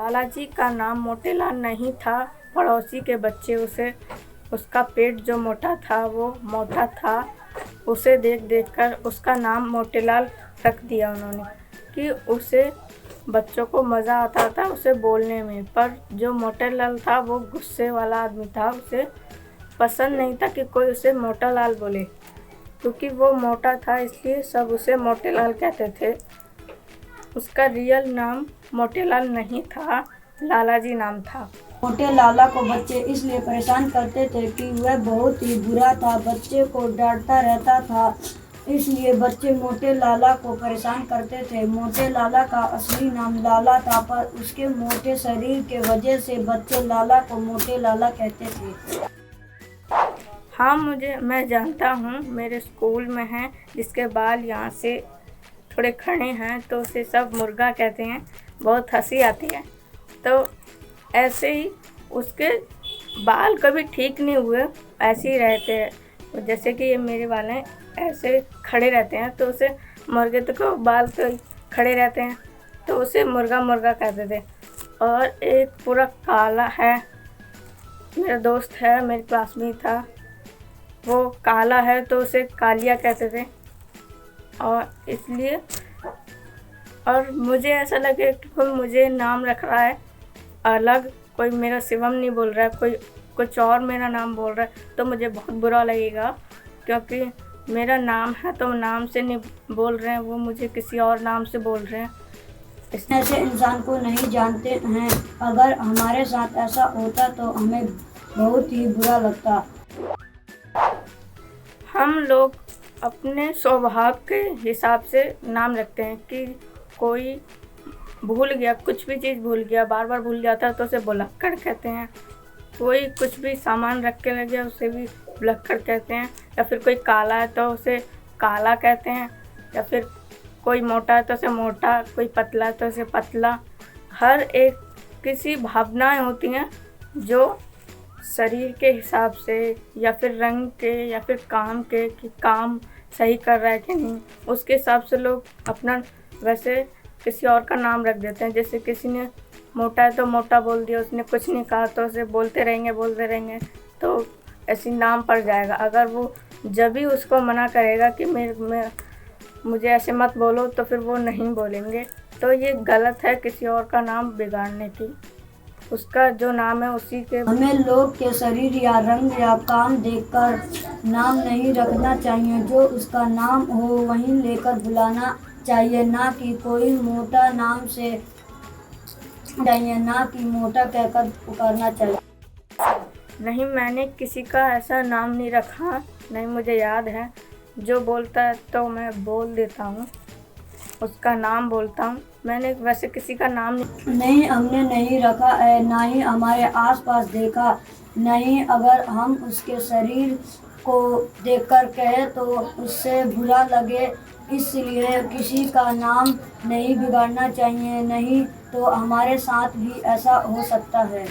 लाला जी का नाम मोटेलाल नहीं था। पड़ोसी के बच्चे उसका पेट जो मोटा था वो मोटा था, उसे देख देख कर उसका नाम मोटेलाल रख दिया उन्होंने कि उसे बच्चों को मज़ा आता था उसे बोलने में। पर जो मोटेलाल था वो गुस्से वाला आदमी था, उसे पसंद नहीं था कि कोई उसे मोटा लाल बोले, क्योंकि वो मोटा था इसलिए सब उसे मोटेलाल कहते थे। उसका रियल नाम मोटेलाल नहीं था, लालाजी नाम था। मोटे लाला को बच्चे इसलिए परेशान करते थे कि वह बहुत ही बुरा था, बच्चे को डांटता रहता था, इसलिए बच्चे मोटे लाला को परेशान करते थे। मोटे लाला का असली नाम लाला था, पर उसके मोटे शरीर के वजह से बच्चे लाला को मोटे लाला कहते थे। हाँ, मैं जानता हूँ, मेरे स्कूल में है जिसके बाल यहाँ से थोड़े खड़े हैं तो उसे सब मुर्गा कहते हैं। बहुत हंसी आती है। तो ऐसे ही उसके बाल कभी ठीक नहीं हुए, ऐसे ही रहते हैं। तो जैसे कि ये मेरे बाल हैं, ऐसे खड़े रहते हैं, तो उसे मुर्गे तो बाल तो खड़े रहते हैं, तो उसे मुर्गा मुर्गा कहते थे। और एक पूरा काला है, मेरा दोस्त है, मेरी क्लास में था, वो काला है तो उसे कालिया कहते थे। और इसलिए और मुझे ऐसा लगे कि कोई मुझे नाम रख रहा है अलग, कोई मेरा शिवम नहीं बोल रहा है, कोई कुछ और मेरा नाम बोल रहा है, तो मुझे बहुत बुरा लगेगा, क्योंकि मेरा नाम है तो नाम से नहीं बोल रहे हैं, वो मुझे किसी और नाम से बोल रहे हैं। ऐसे इंसान को नहीं जानते हैं, अगर हमारे साथ ऐसा होता तो हमें बहुत ही बुरा लगता। हम लोग अपने स्वभाव के हिसाब से नाम रखते हैं कि कोई भूल गया, कुछ भी चीज़ भूल गया, बार बार भूल जाता है तो उसे भुलक्कड़ कहते हैं। कोई कुछ भी सामान रख के लग गया उसे भी भुलक्कड़ कहते हैं। या फिर कोई काला है तो उसे काला कहते हैं। या फिर कोई मोटा है तो उसे मोटा, कोई पतला है तो उसे पतला। हर एक किसी भावनाएं होती हैं जो शरीर के हिसाब से या फिर रंग के या फिर काम के, कि काम सही कर रहा है कि नहीं, उसके हिसाब से लोग अपना वैसे किसी और का नाम रख देते हैं। जैसे किसी ने मोटा है तो मोटा बोल दिया, उसने कुछ नहीं कहा तो उसे बोलते रहेंगे तो ऐसी नाम पड़ जाएगा। अगर वो जब भी उसको मना करेगा कि मुझे ऐसे मत बोलो, तो फिर वो नहीं बोलेंगे। तो ये गलत है किसी और का नाम बिगाड़ने की। उसका जो नाम है उसी के। हमें लोग के शरीर या रंग या काम देखकर नाम नहीं रखना चाहिए, जो उसका नाम हो वहीं लेकर बुलाना चाहिए, ना कि कोई मोटा नाम से चाहिए, ना कि मोटा कहकर पुकारना चाहिए। नहीं, मैंने किसी का ऐसा नाम नहीं रखा, नहीं मुझे याद है। जो बोलता है तो मैं बोल देता हूँ, उसका नाम बोलता हूँ। मैंने वैसे किसी का नाम नहीं, हमने नहीं रखा है, ना ही हमारे आसपास देखा, नहीं अगर हम उसके शरीर को देखकर कहे तो उससे बुरा लगे, इसलिए किसी का नाम नहीं बिगाड़ना चाहिए, नहीं तो हमारे साथ भी ऐसा हो सकता है।